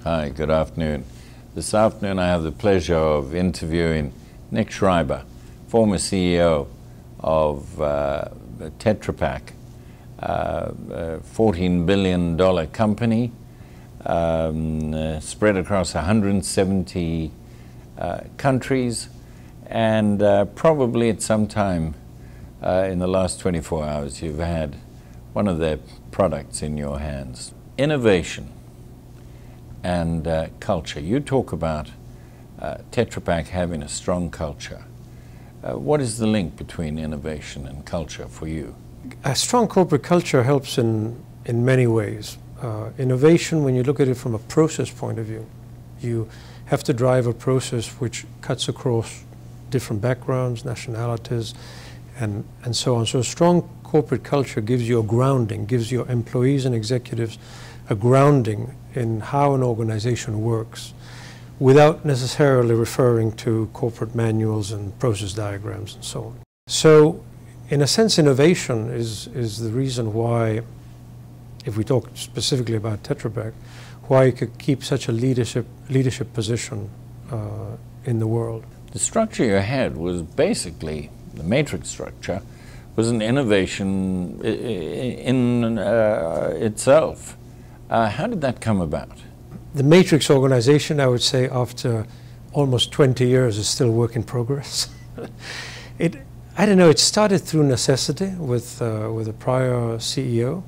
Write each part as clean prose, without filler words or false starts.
Hi, good afternoon. This afternoon I have the pleasure of interviewing Nick Shreiber, former CEO of Tetra Pak, a $14 billion company spread across 170 countries, and probably at some time in the last 24 hours you've had one of their products in your hands. Innovation and culture. You talk about Tetra Pak having a strong culture. What is the link between innovation and culture for you? A strong corporate culture helps in many ways. Innovation, when you look at it from a process point of view, you have to drive a process which cuts across different backgrounds, nationalities, and so on. So a strong corporate culture gives you a grounding, gives your employees and executives a grounding in how an organization works, without necessarily referring to corporate manuals and process diagrams and so on. So, in a sense, innovation is the reason why, if we talk specifically about Tetra Pak, why you could keep such a leadership position in the world. The structure you had was basically, the matrix structure, was an innovation in itself. How did that come about? The matrix organization, I would say, after almost 20 years, is still a work in progress. I don't know, it started through necessity with a prior CEO.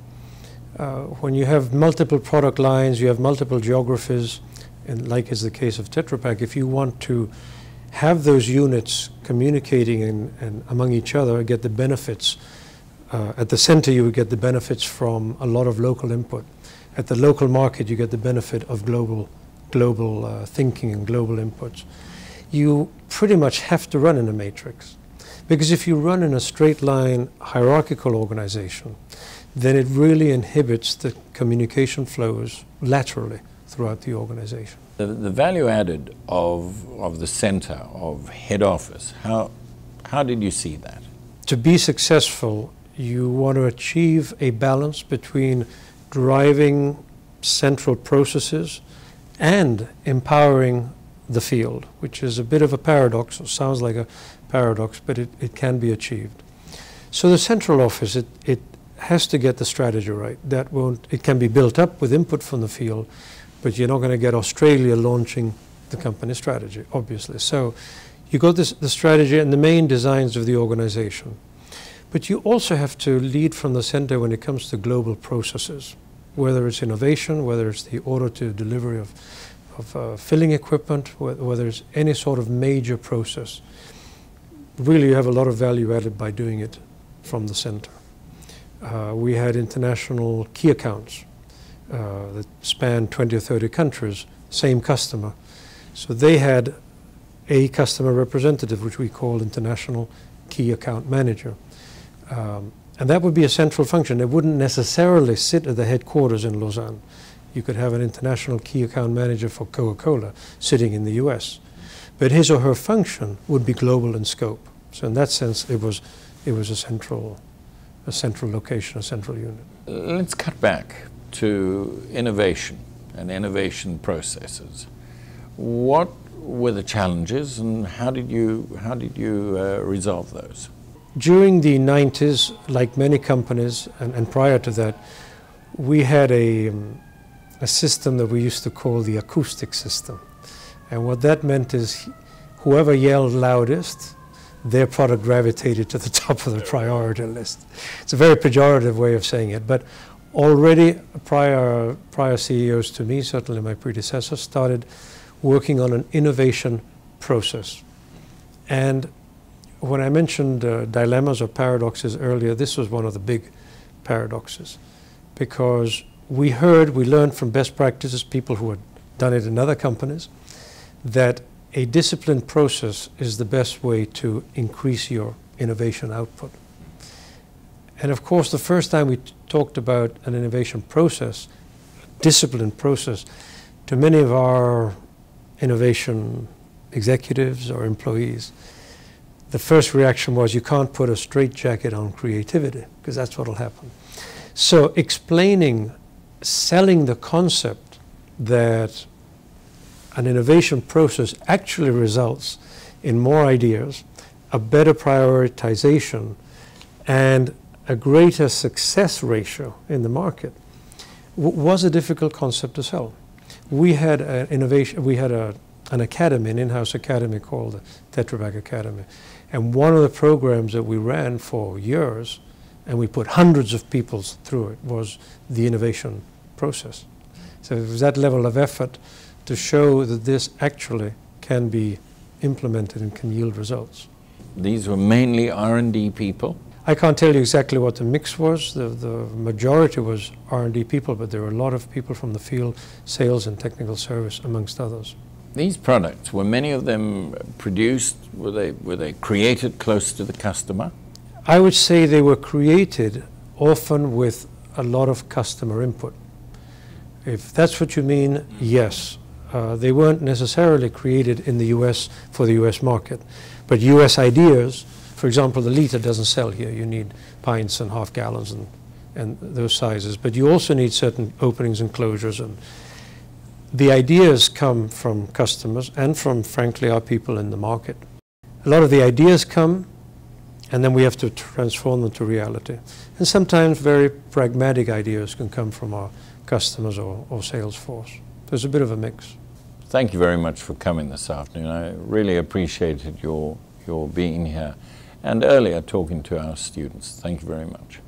When you have multiple product lines, you have multiple geographies, and like is the case of Tetra Pak, if you want to have those units communicating and among each other, get the benefits, at the center you would get the benefits from a lot of local input. At the local market, you get the benefit of global thinking and global inputs. You pretty much have to run in a matrix, because if you run in a straight line hierarchical organization, then it really inhibits the communication flows laterally throughout the organization. The value added of the center, of head office, how did you see that? To be successful, you want to achieve a balance between driving central processes and empowering the field, which is a bit of a paradox. It sounds like a paradox, but it can be achieved. So the central office, it has to get the strategy right. It can be built up with input from the field, but you're not going to get Australia launching the company strategy, obviously. So you got the strategy and the main designs of the organization. But you also have to lead from the center when it comes to global processes, whether it's innovation, whether it's the order to delivery of filling equipment, whether it's any sort of major process. Really, you have a lot of value added by doing it from the center. We had international key accounts that spanned 20 or 30 countries, same customer. So they had a customer representative, which we call international key account manager. And that would be a central function. It wouldn't necessarily sit at the headquarters in Lausanne. You could have an international key account manager for Coca-Cola sitting in the US. But his or her function would be global in scope. So in that sense, it was a central location, a central unit. Let's cut back to innovation and innovation processes. What were the challenges, and how did you resolve those? During the 90s, like many companies, and prior to that, we had a system that we used to call the acoustic system. And what that meant is whoever yelled loudest, their product gravitated to the top of the priority list. It's a very pejorative way of saying it, but already prior CEOs to me, certainly my predecessors, started working on an innovation process. And when I mentioned dilemmas or paradoxes earlier, this was one of the big paradoxes, because we learned from best practices, people who had done it in other companies, that a disciplined process is the best way to increase your innovation output. And of course, the first time we talked about an innovation process, disciplined process, to many of our innovation executives or employees, the first reaction was, you can't put a straitjacket on creativity, because that's what will happen. So explaining, selling the concept that an innovation process actually results in more ideas, a better prioritization, and a greater success ratio in the market, was a difficult concept to sell. We had an innovation, we had an academy, an in-house academy called the Tetra Pak Academy. And one of the programs that we ran for years, and we put hundreds of people through it, was the innovation process. So it was that level of effort to show that this actually can be implemented and can yield results. These were mainly R&D people? I can't tell you exactly what the mix was. The majority was R&D people, but there were a lot of people from the field, sales and technical service, amongst others. These products, were many of them produced, were they created close to the customer? I would say they were created often with a lot of customer input. If that's what you mean, yes. They weren't necessarily created in the US for the US market, but US ideas, for example, the liter doesn't sell here. You need pints and half gallons and those sizes, but you also need certain openings and closures, and the ideas come from customers and from, frankly, our people in the market. A lot of the ideas come, and then we have to transform them to reality. And sometimes very pragmatic ideas can come from our customers or sales force. There's a bit of a mix. Thank you very much for coming this afternoon. I really appreciated your being here and earlier talking to our students. Thank you very much.